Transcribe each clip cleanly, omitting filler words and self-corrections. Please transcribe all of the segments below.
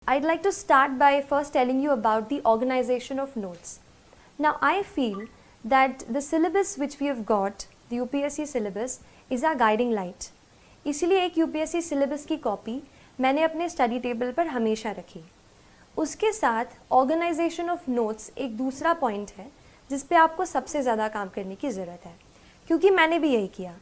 I'd like to start by first telling you about the organization of notes. Now, I feel that the syllabus which we have got, the UPSC syllabus, is our guiding light. इसीलिए एक UPSC syllabus की copy मैंने अपने study table पर हमेशा रखी. उसके साथ ऑर्गेनाइजेशन ऑफ नोट्स एक दूसरा पॉइंट है जिस पे आपको सबसे ज़्यादा काम करने की ज़रूरत है, क्योंकि मैंने भी यही किया.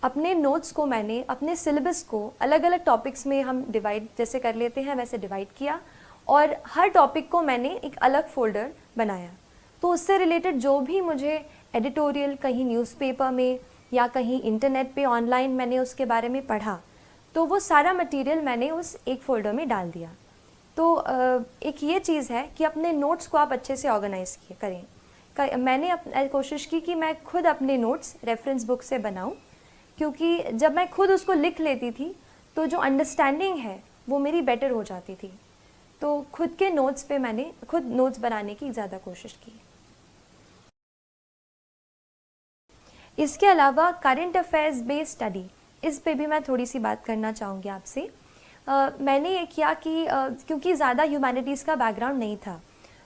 अपने नोट्स को मैंने अपने सिलेबस को अलग अलग टॉपिक्स में हम डिवाइड जैसे कर लेते हैं वैसे डिवाइड किया और हर टॉपिक को मैंने एक अलग फोल्डर बनाया. तो उससे रिलेटेड जो भी मुझे एडिटोरियल कहीं न्यूज़पेपर में या कहीं इंटरनेट पे ऑनलाइन मैंने उसके बारे में पढ़ा, तो वो सारा मटेरियल मैंने उस एक फ़ोल्डर में डाल दिया. तो एक ये चीज़ है कि अपने नोट्स को आप अच्छे से ऑर्गेनाइज करें. मैंने कोशिश की कि मैं खुद अपने नोट्स रेफरेंस बुक से बनाऊं, क्योंकि जब मैं खुद उसको लिख लेती थी तो जो अंडरस्टैंडिंग है वो मेरी बेटर हो जाती थी. तो खुद के नोट्स पे मैंने खुद नोट्स बनाने की ज़्यादा कोशिश की. इसके अलावा करंट अफेयर्स बेस्ड स्टडी, इस पे भी मैं थोड़ी सी बात करना चाहूँगी आपसे. मैंने ये किया कि क्योंकि ज़्यादा ह्यूमैनिटीज़ का बैकग्राउंड नहीं था,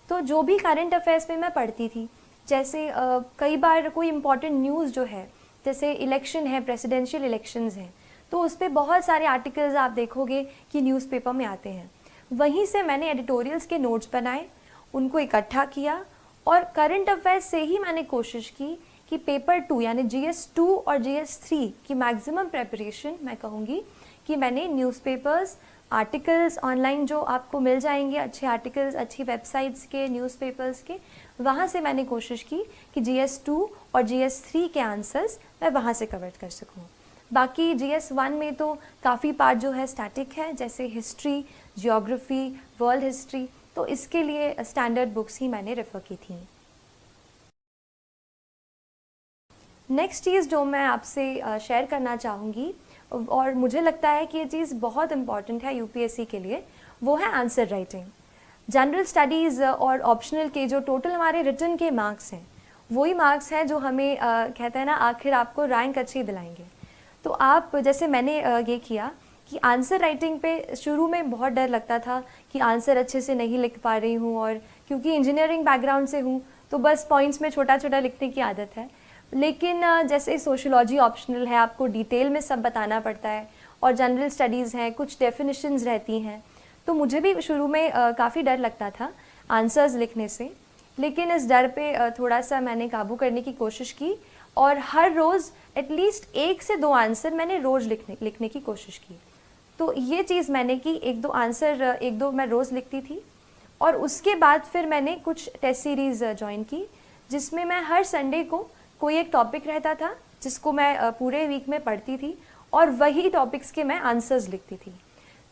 तो जो भी करंट अफेयर्स पे मैं पढ़ती थी, जैसे कई बार कोई इम्पॉर्टेंट न्यूज़ जो है, जैसे इलेक्शन है, प्रेसिडेंशियल इलेक्शंस हैं, तो उस पर बहुत सारे आर्टिकल्स आप देखोगे कि न्यूज़पेपर में आते हैं. वहीं से मैंने एडिटोरियल्स के नोट्स बनाए, उनको इकट्ठा किया और करंट अफेयर्स से ही मैंने कोशिश की कि पेपर 2 यानी GS2 और GS3 की मैक्सिमम प्रेपरेशन मैं कहूँगी कि मैंने न्यूज़पेपर्स, आर्टिकल्स ऑनलाइन जो आपको मिल जाएंगे, अच्छे आर्टिकल्स अच्छी वेबसाइट्स के, न्यूज़पेपर्स के, वहाँ से मैंने कोशिश की कि GS2 और GS3 के आंसर्स मैं वहाँ से कवर कर सकूँ. बाकी GS1 में तो काफ़ी पार्ट जो है स्टैटिक है, जैसे हिस्ट्री, जियोग्राफी, वर्ल्ड हिस्ट्री, तो इसके लिए स्टैंडर्ड बुक्स ही मैंने रेफ़र की थी. नेक्स्ट चीज़ जो मैं आपसे शेयर करना चाहूँगी और मुझे लगता है कि ये चीज़ बहुत इम्पॉर्टेंट है UPSC के लिए, वो है आंसर राइटिंग. जनरल स्टडीज़ और ऑप्शनल के जो टोटल हमारे रिटन के मार्क्स हैं, वही मार्क्स हैं जो हमें कहते हैं ना आखिर आपको रैंक अच्छी दिलाएंगे. तो आप जैसे मैंने ये किया कि आंसर राइटिंग पे शुरू में बहुत डर लगता था कि आंसर अच्छे से नहीं लिख पा रही हूँ, और क्योंकि इंजीनियरिंग बैकग्राउंड से हूँ तो बस पॉइंट्स में छोटा छोटा लिखने की आदत है. लेकिन जैसे सोशियोलॉजी ऑप्शनल है, आपको डिटेल में सब बताना पड़ता है, और जनरल स्टडीज़ हैं, कुछ डेफिनेशंस रहती हैं, तो मुझे भी शुरू में काफ़ी डर लगता था आंसर्स लिखने से. लेकिन इस डर पे थोड़ा सा मैंने काबू करने की कोशिश की और हर रोज़ एटलीस्ट 1 से 2 आंसर मैंने रोज़ लिखने की कोशिश की. तो ये चीज़ मैंने की, 1-2 आंसर 1-2 मैं रोज़ लिखती थी. और उसके बाद फिर मैंने कुछ टेस्ट सीरीज़ ज्वाइन की, जिसमें मैं हर संडे को कोई एक टॉपिक रहता था जिसको मैं पूरे वीक में पढ़ती थी और वही टॉपिक्स के मैं आंसर्स लिखती थी.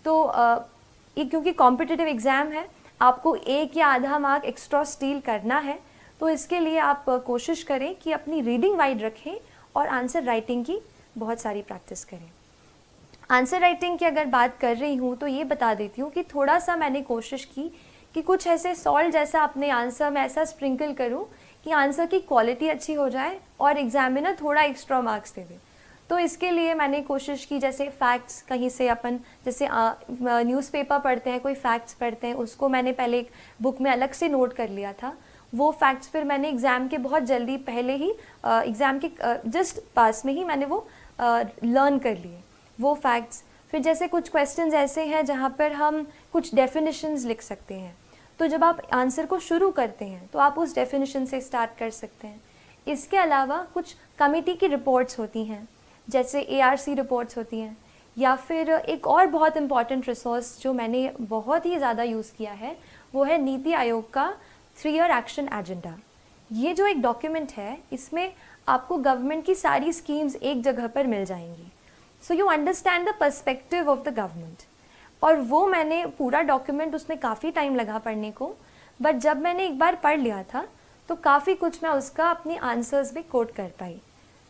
तो ये क्योंकि कॉम्पिटिटिव एग्ज़ाम है, आपको 1 या आधा मार्क एक्स्ट्रा स्टील करना है, तो इसके लिए आप कोशिश करें कि अपनी रीडिंग वाइड रखें और आंसर राइटिंग की बहुत सारी प्रैक्टिस करें. आंसर राइटिंग की अगर बात कर रही हूँ तो ये बता देती हूँ कि थोड़ा सा मैंने कोशिश की कि कुछ ऐसे सॉल्ट जैसा अपने आंसर में ऐसा स्प्रिंकल करूँ कि आंसर की क्वालिटी अच्छी हो जाए और एग्जामिनर थोड़ा एक्स्ट्रा मार्क्स दे दे. तो इसके लिए मैंने कोशिश की, जैसे फैक्ट्स कहीं से अपन जैसे न्यूज़पेपर पढ़ते हैं, कोई फैक्ट्स पढ़ते हैं, उसको मैंने पहले एक बुक में अलग से नोट कर लिया था. वो फैक्ट्स फिर मैंने एग्ज़ाम के बहुत जल्दी पहले ही एग्ज़ाम के जस्ट पास में ही मैंने वो लर्न कर लिए वो फैक्ट्स. फिर जैसे कुछ क्वेश्चंस ऐसे हैं जहाँ पर हम कुछ डेफिनेशंस लिख सकते हैं, तो जब आप आंसर को शुरू करते हैं तो आप उस डेफिनेशन से स्टार्ट कर सकते हैं. इसके अलावा कुछ कमेटी की रिपोर्ट्स होती हैं, जैसे ARC रिपोर्ट्स होती हैं, या फिर एक और बहुत इम्पॉर्टेंट रिसोर्स जो मैंने बहुत ही ज़्यादा यूज़ किया है वो है नीति आयोग का 3 ईयर एक्शन एजेंडा. ये जो एक डॉक्यूमेंट है, इसमें आपको गवर्नमेंट की सारी स्कीम्स एक जगह पर मिल जाएंगी. So you understand the perspective of the government. और वो मैंने पूरा डॉक्यूमेंट, उसमें काफ़ी टाइम लगा पढ़ने को, बट जब मैंने एक बार पढ़ लिया था तो काफ़ी कुछ मैं उसका अपनी आंसर्स में कोट कर पाई.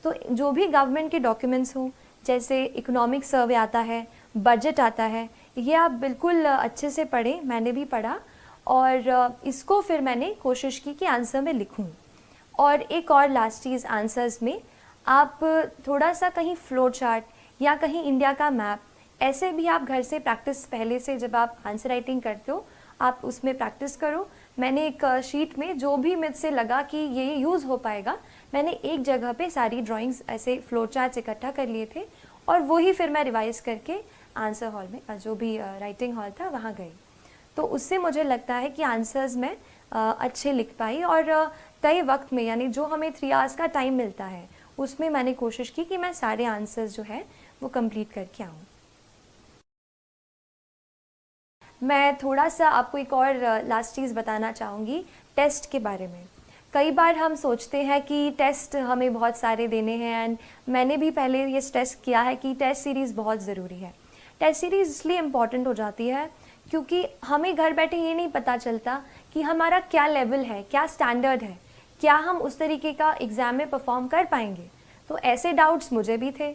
तो जो भी गवर्नमेंट के डॉक्यूमेंट्स हों, जैसे इकोनॉमिक सर्वे आता है, बजट आता है, ये आप बिल्कुल अच्छे से पढ़ें. मैंने भी पढ़ा और इसको फिर मैंने कोशिश की कि आंसर में लिखूं. और एक और लास्ट चीज़, आंसर्स में आप थोड़ा सा कहीं फ्लो चार्ट या कहीं इंडिया का मैप ऐसे भी आप घर से प्रैक्टिस पहले से जब आप आंसर राइटिंग करते हो आप उसमें प्रैक्टिस करो। मैंने एक शीट में जो भी मुझसे लगा कि ये यूज़ हो पाएगा, मैंने एक जगह पे सारी ड्राइंग्स ऐसे फ्लो चार्ट्स इकट्ठा कर लिए थे और वही फिर मैं रिवाइज़ करके आंसर हॉल में जो भी राइटिंग हॉल था वहाँ गई। तो उससे मुझे लगता है कि आंसर्स मैं अच्छे लिख पाई और तय वक्त में, यानी जो हमें 3 आवर्स का टाइम मिलता है उसमें मैंने कोशिश की कि मैं सारे आंसर्स जो है वो कंप्लीट करके आऊँ। मैं थोड़ा सा आपको एक और लास्ट चीज़ बताना चाहूँगी टेस्ट के बारे में। कई बार हम सोचते हैं कि टेस्ट हमें बहुत सारे देने हैं एंड मैंने भी पहले ये स्ट्रेस किया है कि टेस्ट सीरीज़ बहुत ज़रूरी है। टेस्ट सीरीज़ इसलिए इम्पॉर्टेंट हो जाती है क्योंकि हमें घर बैठे ये नहीं पता चलता कि हमारा क्या लेवल है, क्या स्टैंडर्ड है, क्या हम उस तरीके का एग्ज़ाम में परफॉर्म कर पाएंगे। तो ऐसे डाउट्स मुझे भी थे।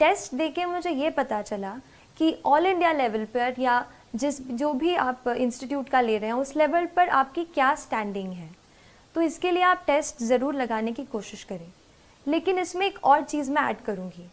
टेस्ट देके मुझे ये पता चला कि ऑल इंडिया लेवल पर या जो भी आप इंस्टीट्यूट का ले रहे हैं उस लेवल पर आपकी क्या स्टैंडिंग है। तो इसके लिए आप टेस्ट ज़रूर लगाने की कोशिश करें। लेकिन इसमें एक और चीज़ मैं ऐड करूँगी।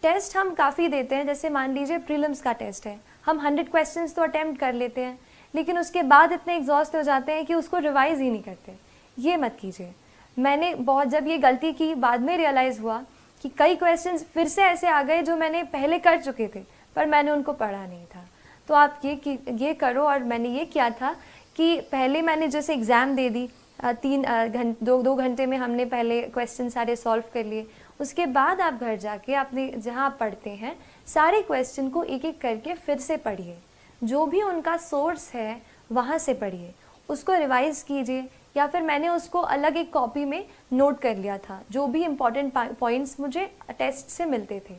टेस्ट हम काफ़ी देते हैं, जैसे मान लीजिए प्रीलिम्स का टेस्ट है, हम 100 क्वेश्चंस तो अटैम्प्ट कर लेते हैं लेकिन उसके बाद इतने एग्जॉस्ट हो जाते हैं कि उसको रिवाइज़ ही नहीं करते। ये मत कीजिए। मैंने बहुत जब ये गलती की बाद में रियलाइज़ हुआ कि कई क्वेश्चंस फिर से ऐसे आ गए जो मैंने पहले कर चुके थे पर मैंने उनको पढ़ा नहीं था। तो आप ये करो। और मैंने ये किया था कि पहले मैंने जैसे एग्ज़ाम दे दी, 2 घंटे में हमने पहले क्वेश्चन सारे सॉल्व कर लिए। उसके बाद आप घर जाके अपने जहाँ आप पढ़ते हैं सारे क्वेश्चन को एक एक करके फिर से पढ़िए, जो भी उनका सोर्स है वहाँ से पढ़िए, उसको रिवाइज़ कीजिए या फिर मैंने उसको अलग एक कॉपी में नोट कर लिया था, जो भी इम्पॉर्टेंट पॉइंट्स मुझे टेस्ट से मिलते थे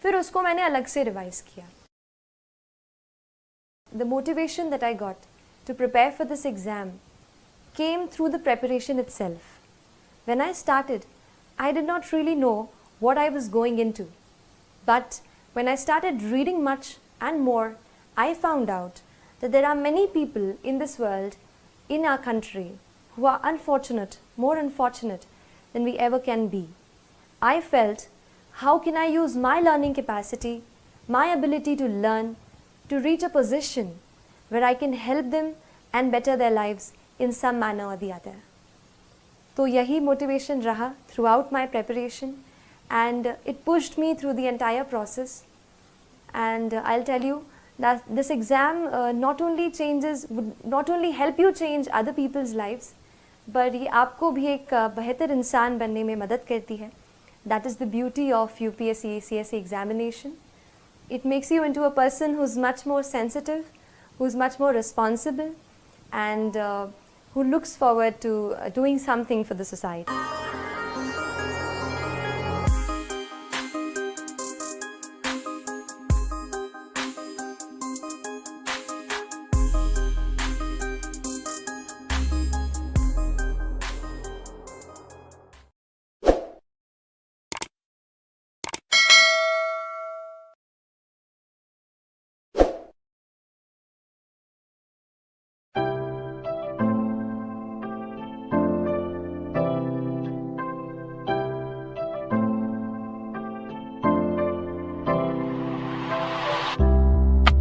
फिर उसको मैंने अलग से रिवाइज़ किया। The motivation that I got to prepare for this exam came through the preparation itself. When I started, I did not really know what I was going into. But when I started reading much and more, I found out that there are many people in this world, in our country, who are unfortunate, more unfortunate than we ever can be. I felt, how can I use my learning capacity, my ability to learn, to reach a position where I can help them and better their lives in some manner or the other. तो यही motivation रहा throughout my preparation and it pushed me through the entire process. And I'll tell you that this exam would not only help you change other people's lives, but ये आपको भी एक बेहतर इंसान बनने में मदद करती है. That is the beauty of UPSC CSE examination. It makes you into a person who's much more sensitive, who's much more responsible, and who looks forward to doing something for the society.